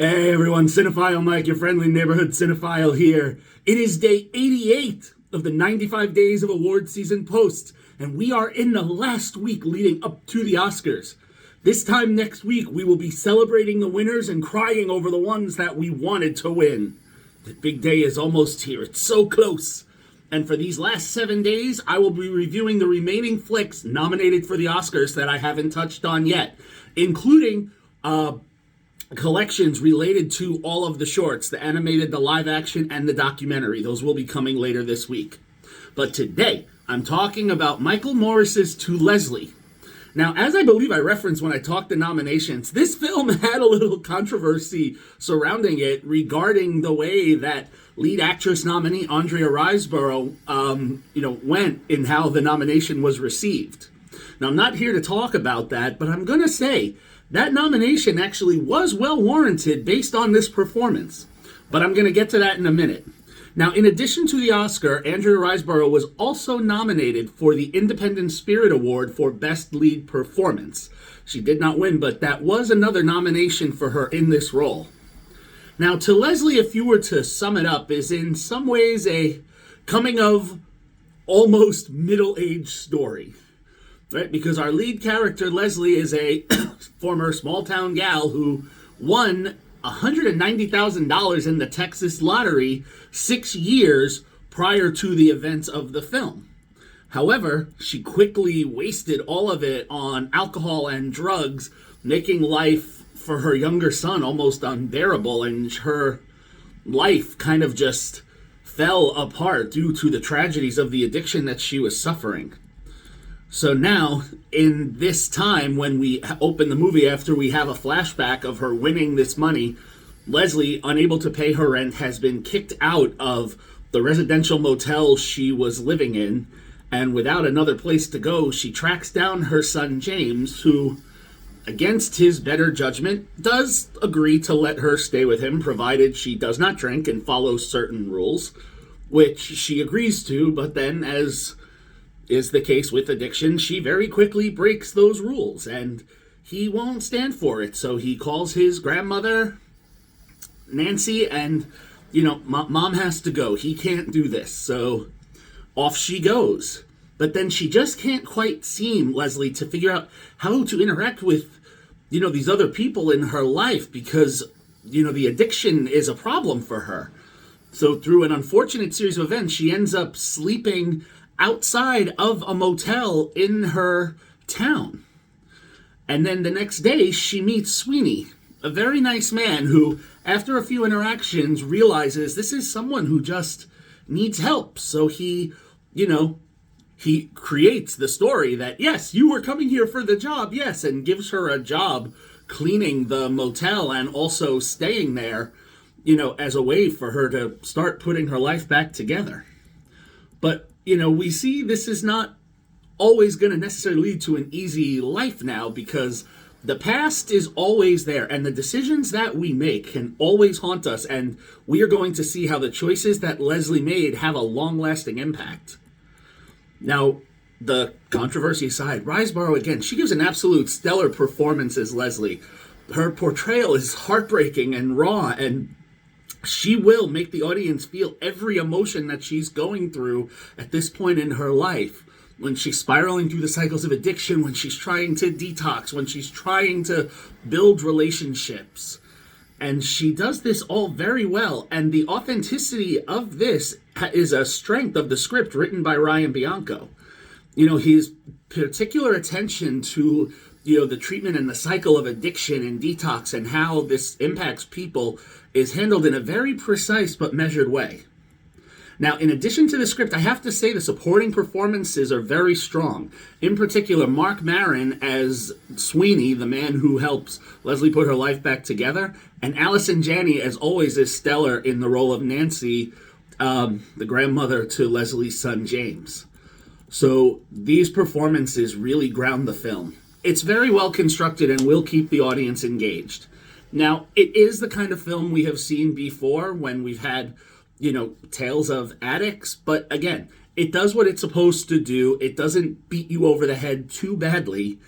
Hey everyone, Cinephile Mike, your friendly neighborhood cinephile here. It is day 88 of the 95 Days of Award Season Post, and we are in the last week leading up to the Oscars. This time next week, we will be celebrating the winners and crying over the ones that we wanted to win. The big day is almost here. It's so close. And for these last 7 days, I will be reviewing the remaining flicks nominated for the Oscars that I haven't touched on yet, including collections related to all of the shorts, the animated, the live action, and the documentary. Those will be coming later this week. But today, I'm talking about Michael Morris's To Leslie. Now, as I believe I referenced when I talked the nominations, this film had a little controversy surrounding it regarding the way that lead actress nominee Andrea Riseborough, went in how the nomination was received. Now, I'm not here to talk about that, but I'm going to say that nomination actually was well warranted based on this performance. But I'm going to get to that in a minute. Now, in addition to the Oscar, Andrea Riseborough was also nominated for the Independent Spirit Award for Best Lead Performance. She did not win, but that was another nomination for her in this role. Now, To Leslie, if you were to sum it up, is in some ways a coming of almost middle-aged story. Right? Because our lead character, Leslie, is a former small-town gal who won $190,000 in the Texas lottery 6 years prior to the events of the film. However, she quickly wasted all of it on alcohol and drugs, making life for her younger son almost unbearable, and her life kind of just fell apart due to the tragedies of the addiction that she was suffering. So now, in this time, when we open the movie after we have a flashback of her winning this money, Leslie, unable to pay her rent, has been kicked out of the residential motel she was living in, and without another place to go, she tracks down her son James, who, against his better judgment, does agree to let her stay with him, provided she does not drink and follows certain rules, which she agrees to, but then, as is the case with addiction, she very quickly breaks those rules, and he won't stand for it. So he calls his grandmother, Nancy, and, mom has to go. He can't do this. So off she goes. But then she just can't quite seem, Leslie, to figure out how to interact with, these other people in her life because, the addiction is a problem for her. So through an unfortunate series of events, she ends up sleeping outside of a motel in her town. And then the next day, she meets Sweeney, a very nice man who, after a few interactions, realizes this is someone who just needs help. So he creates the story that, yes, you were coming here for the job, yes, and gives her a job cleaning the motel and also staying there, as a way for her to start putting her life back together. But we see this is not always going to necessarily lead to an easy life now, because the past is always there, and the decisions that we make can always haunt us, and we are going to see how the choices that Leslie made have a long-lasting impact. Now, the controversy aside, Riseborough, again, she gives an absolute stellar performance as Leslie. Her portrayal is heartbreaking and raw, and she will make the audience feel every emotion that she's going through at this point in her life. When she's spiraling through the cycles of addiction, when she's trying to detox, when she's trying to build relationships. And she does this all very well. And the authenticity of this is a strength of the script written by Ryan Bianco. His particular attention to, the treatment and the cycle of addiction and detox and how this impacts people is handled in a very precise but measured way. Now, in addition to the script, I have to say the supporting performances are very strong. In particular, Mark Maron as Sweeney, the man who helps Leslie put her life back together, and Allison Janney, as always, is stellar in the role of Nancy, the grandmother to Leslie's son, James. So these performances really ground the film. It's very well constructed and will keep the audience engaged. Now, it is the kind of film we have seen before when we've had, tales of addicts. But again, it does what it's supposed to do. It doesn't beat you over the head too badly.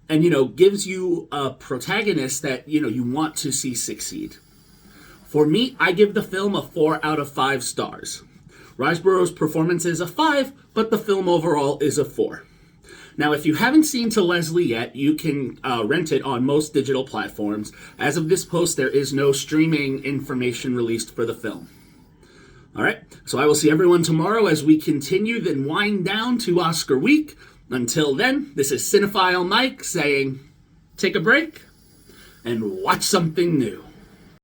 And, gives you a protagonist that, you want to see succeed. For me, I give the film a 4 out of 5 stars. Riseborough's performance is a 5, but the film overall is a 4. Now, if you haven't seen To Leslie yet, you can rent it on most digital platforms. As of this post, there is no streaming information released for the film. All right, so I will see everyone tomorrow as we continue, then wind down to Oscar week. Until then, this is Cinephile Mike saying, take a break and watch something new.